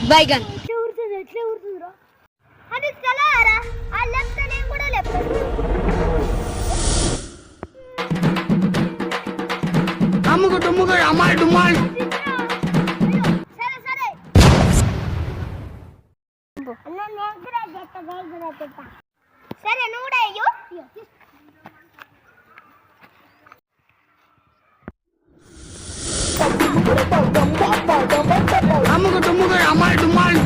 బైగన్. ఎట్లా ఊరుతుందిరా అది చలారా ఆ లెఫ్ట్ నేను కూడా లెఫ్ట్ అమ్ముకు డుమ్ముకు అమ్మాయి డుమ్మాయి. సరే సరే సరే నువ్వు కూడా అయ్యో అమ్ముకు డుమ్ముకు అమ్మాయి డుమ్మాయి.